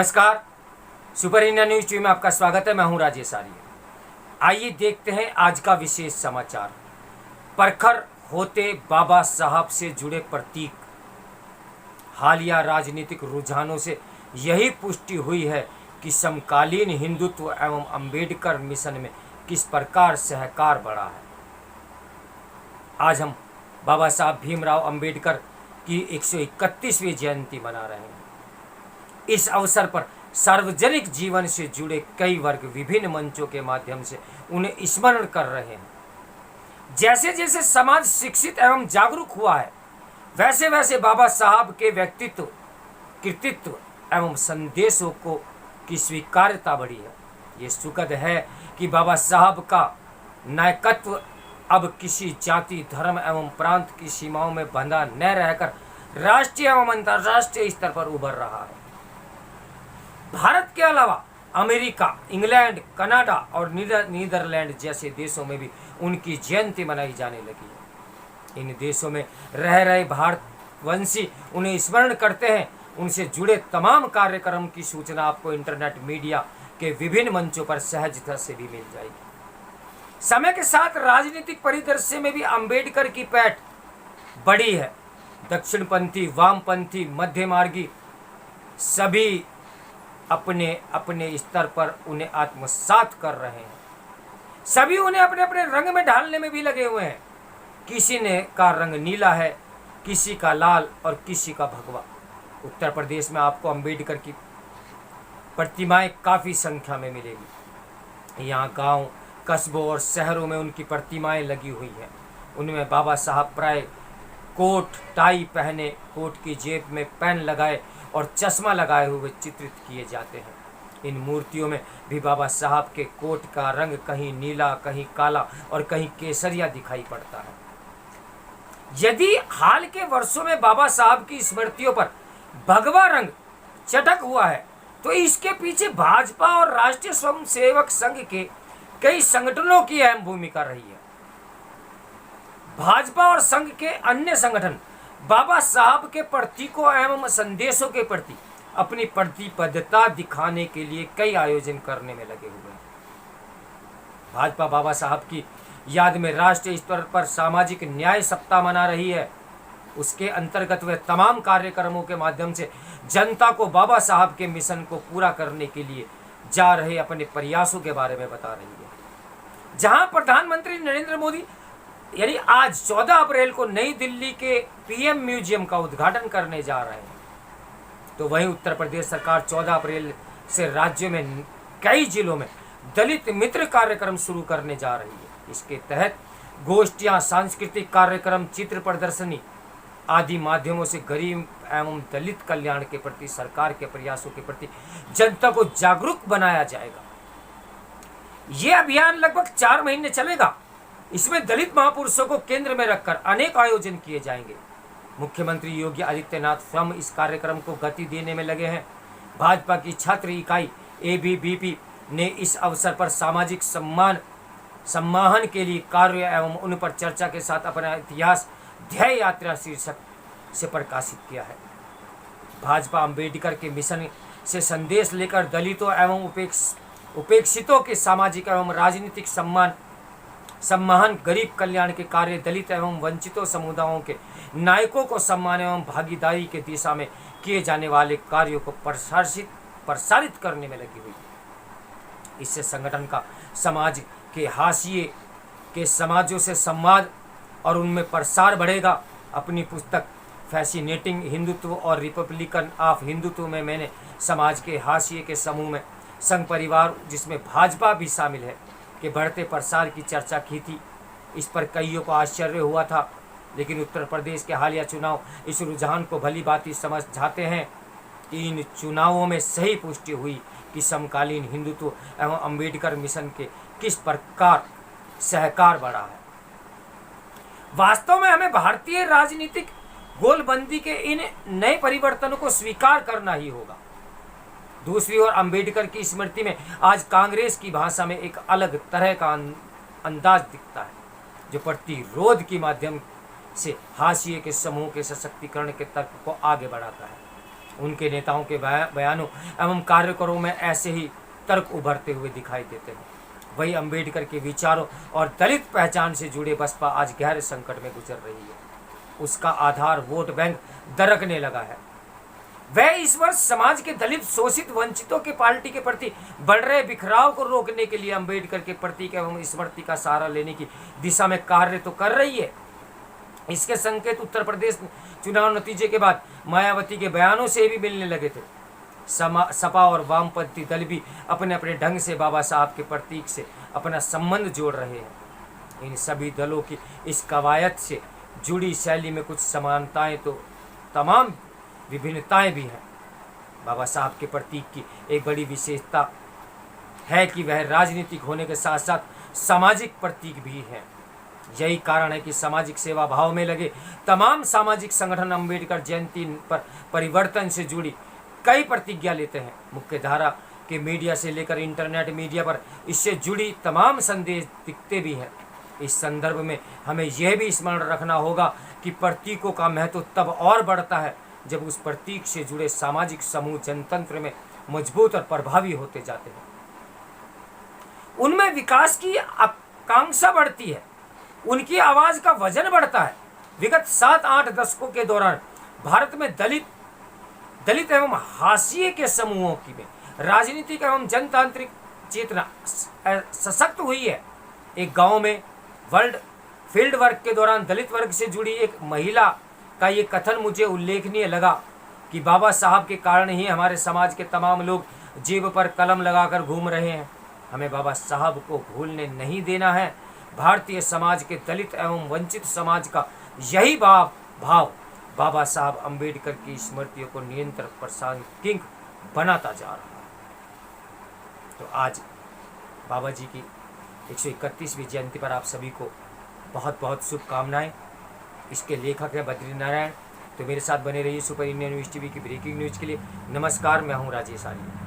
नमस्कार, super India news TV में आपका स्वागत है। मैं हूं राजेश आर्य। आइए देखते हैं आज का विशेष समाचार। प्रखर होते बाबा साहब से जुड़े प्रतीक। हालिया राजनीतिक रुझानों से यही पुष्टि हुई है कि समकालीन हिंदुत्व एवं अंबेडकर मिशन में किस प्रकार सहकार बढ़ा है। आज हम बाबा साहब भीमराव अंबेडकर की 131वीं जयंती मना रहे हैं। इस अवसर पर सार्वजनिक जीवन से जुड़े कई वर्ग विभिन्न मंचों के माध्यम से उन्हें स्मरण कर रहे हैं। जैसे जैसे समाज शिक्षित एवं जागरूक हुआ है, वैसे वैसे बाबा साहब के व्यक्तित्व, कृतित्व एवं संदेशों को की स्वीकार्यता बढ़ी है। ये सुखद है कि बाबा साहब का नायकत्व अब किसी जाति, धर्म एवं प्रांत की सीमाओं में बंधा न रहकर राष्ट्रीय एवं अंतर्राष्ट्रीय स्तर पर उभर रहा है। भारत के अलावा अमेरिका, इंग्लैंड, कनाडा और नीदरलैंड जैसे देशों में भी उनकी जयंती मनाई जाने लगी है। इन देशों में रह रहे भारतवंशी उन्हें स्मरण करते हैं। उनसे जुड़े तमाम कार्यक्रम की सूचना आपको इंटरनेट मीडिया के विभिन्न मंचों पर सहजता से भी मिल जाएगी। समय के साथ राजनीतिक परिदृश्य में भी अंबेडकर की पैठ बढ़ी है। दक्षिणपंथी, वामपंथी, मध्यमार्गी सभी अपने अपने स्तर पर उन्हें आत्मसात कर रहे हैं। सभी उन्हें अपने अपने रंग में ढालने में भी लगे हुए हैं। किसी ने का रंग नीला है, किसी का लाल और किसी का भगवा। उत्तर प्रदेश में आपको अंबेडकर की प्रतिमाएं काफ़ी संख्या में मिलेगी। यहाँ गांव, कस्बों और शहरों में उनकी प्रतिमाएं लगी हुई हैं। उनमें बाबा साहब प्राय कोट टाई पहने, कोट की जेब में पेन लगाए और चश्मा लगाए हुए चित्रित किए जाते हैं। इन मूर्तियों में भी बाबा साहब के कोट का रंग कहीं नीला, कहीं काला और कहीं केसरिया दिखाई पड़ता है। यदि हाल के वर्षों में बाबा साहब की स्मृतियों पर भगवा रंग चटक हुआ है, तो इसके पीछे भाजपा और राष्ट्रीय स्वयंसेवक संघ के कई संगठनों की अहम भूमिका रही है। भाजपा और संघ के अन्य संगठन बाबा साहब के प्रतीकों एवं संदेशों के प्रति अपनी प्रतिबद्धता दिखाने के लिए कई आयोजन करने में लगे हुए हैं। भाजपा बाबा साहब की याद में राष्ट्रीय स्तर पर सामाजिक न्याय सप्ताह मना रही है। उसके अंतर्गत वे तमाम कार्यक्रमों के माध्यम से जनता को बाबा साहब के मिशन को पूरा करने के लिए जा रहे अपने प्रयासों के बारे में बता रही है। जहां प्रधानमंत्री नरेंद्र मोदी यानी आज 14 अप्रैल को नई दिल्ली के पीएम म्यूजियम का उद्घाटन करने जा रहे हैं, तो वहीं उत्तर प्रदेश सरकार 14 अप्रैल से राज्य में कई जिलों में दलित मित्र कार्यक्रम शुरू करने जा रही है। इसके तहत गोष्ठियां, सांस्कृतिक कार्यक्रम, चित्र प्रदर्शनी आदि माध्यमों से गरीब एवं दलित कल्याण के प्रति सरकार के प्रयासों के प्रति जनता को जागरूक बनाया जाएगा। ये अभियान लगभग 4 महीने चलेगा। इसमें दलित महापुरुषों को केंद्र में रखकर अनेक आयोजन किए जाएंगे। मुख्यमंत्री योगी आदित्यनाथ स्वयं इस कार्यक्रम को गति देने में लगे हैं। भाजपा की छात्र इकाई एबीवीपी ने इस अवसर पर सामाजिक सम्मान के लिए कार्य एवं उन पर चर्चा के साथ अपना इतिहास ध्येय यात्रा शीर्षक से प्रकाशित किया है। भाजपा अंबेडकर के मिशन से संदेश लेकर दलितों एवं उपेक्षितों के सामाजिक एवं राजनीतिक सम्मान, गरीब कल्याण के कार्य, दलित एवं वंचितों समुदायों के नायकों को सम्मान एवं भागीदारी के दिशा में किए जाने वाले कार्यों को प्रसारित करने में लगी हुई। इससे संगठन का समाज के हाशिए के समाजों से संवाद और उनमें प्रसार बढ़ेगा। अपनी पुस्तक फैसिनेटिंग हिंदुत्व और रिपब्लिकन ऑफ हिंदुत्व में मैंने समाज के हाशिए के समूह में संघ परिवार, जिसमें भाजपा भी शामिल है, के बढ़ते प्रसार की चर्चा की थी। इस पर कईयों को आश्चर्य हुआ था, लेकिन उत्तर प्रदेश के हालिया चुनाव इस रुझान को भली भांति समझाते हैं कि इन चुनावों में सही पुष्टि हुई कि समकालीन हिंदुत्व एवं अंबेडकर मिशन के किस प्रकार सहकार बढ़ा है। वास्तव में हमें भारतीय राजनीतिक गोलबंदी के इन नए परिवर्तनों को स्वीकार करना ही होगा। दूसरी ओर अंबेडकर की स्मृति में आज कांग्रेस की भाषा में एक अलग तरह का अंदाज दिखता है, जो प्रतिरोध के माध्यम से हाशिए के समूह के सशक्तिकरण के तर्क को आगे बढ़ाता है। उनके नेताओं के बयानों एवं कार्यकरों में ऐसे ही तर्क उभरते हुए दिखाई देते हैं। वही अंबेडकर के विचारों और दलित पहचान से जुड़े बसपा आज गहरे संकट में गुजर रही है। उसका आधार वोट बैंक दरकने लगा है। वह इस वर्ष समाज के दलित शोषित वंचितों के पार्टी के प्रति बढ़ रहे बिखराव को रोकने के लिए अंबेडकर के प्रतीक एवं स्मृति का सहारा लेने की दिशा में कार्य तो कर रही है। इसके संकेत उत्तर प्रदेश चुनाव नतीजे के बाद मायावती के बयानों से भी मिलने लगे थे। सपा और वामपंथी दल भी अपने अपने ढंग से बाबा साहब के प्रतीक से अपना संबंध जोड़ रहे हैं। इन सभी दलों की इस कवायद से जुड़ी शैली में कुछ समानताएं तो तमाम विभिन्नताएं भी हैं। बाबा साहब के प्रतीक की एक बड़ी विशेषता है कि वह राजनीतिक होने के साथ साथ सामाजिक प्रतीक भी है। यही कारण है कि सामाजिक सेवा भाव में लगे तमाम सामाजिक संगठन अंबेडकर जयंती पर परिवर्तन से जुड़ी कई प्रतिज्ञा लेते हैं। मुख्य धारा के मीडिया से लेकर इंटरनेट मीडिया पर इससे जुड़ी तमाम संदेश दिखते भी हैं। इस संदर्भ में हमें यह भी स्मरण रखना होगा कि प्रतीकों का महत्व तब और बढ़ता है जब उस प्रतीक से जुड़े सामाजिक समूह जनतंत्र में मजबूत और प्रभावी होते जाते हैं। उनमें विकास की आकांक्षा बढ़ती है, उनकी आवाज का वजन बढ़ता है। विगत 7-8 दशकों के दौरान भारत में दलित एवं हाशिए के समूहों की में राजनीतिक एवं जनतांत्रिक चेतना सशक्त हुई है। एक गांव में फील्ड वर्क के दौरान दलित वर्ग से जुड़ी एक महिला का ये कथन मुझे उल्लेखनीय लगा कि बाबा साहब के कारण ही हमारे समाज के तमाम लोग जेब पर कलम लगाकर घूम रहे हैं। हमें बाबा साहब को भूलने नहीं देना है। भारतीय समाज के दलित एवं वंचित समाज का यही भाव बाबा साहब अंबेडकर की स्मृतियों को निरंतर प्रासंगिक बनाता जा रहा है। तो आज बाबा जी की 131वीं जयंती पर आप सभी को बहुत बहुत शुभकामनाएं। इसके लेखक है बद्री नारायण। तो मेरे साथ बने रहिए सुपर इंडियन न्यूज़ टीवी की ब्रेकिंग न्यूज़ के लिए। नमस्कार, मैं हूं राजेश आर्य।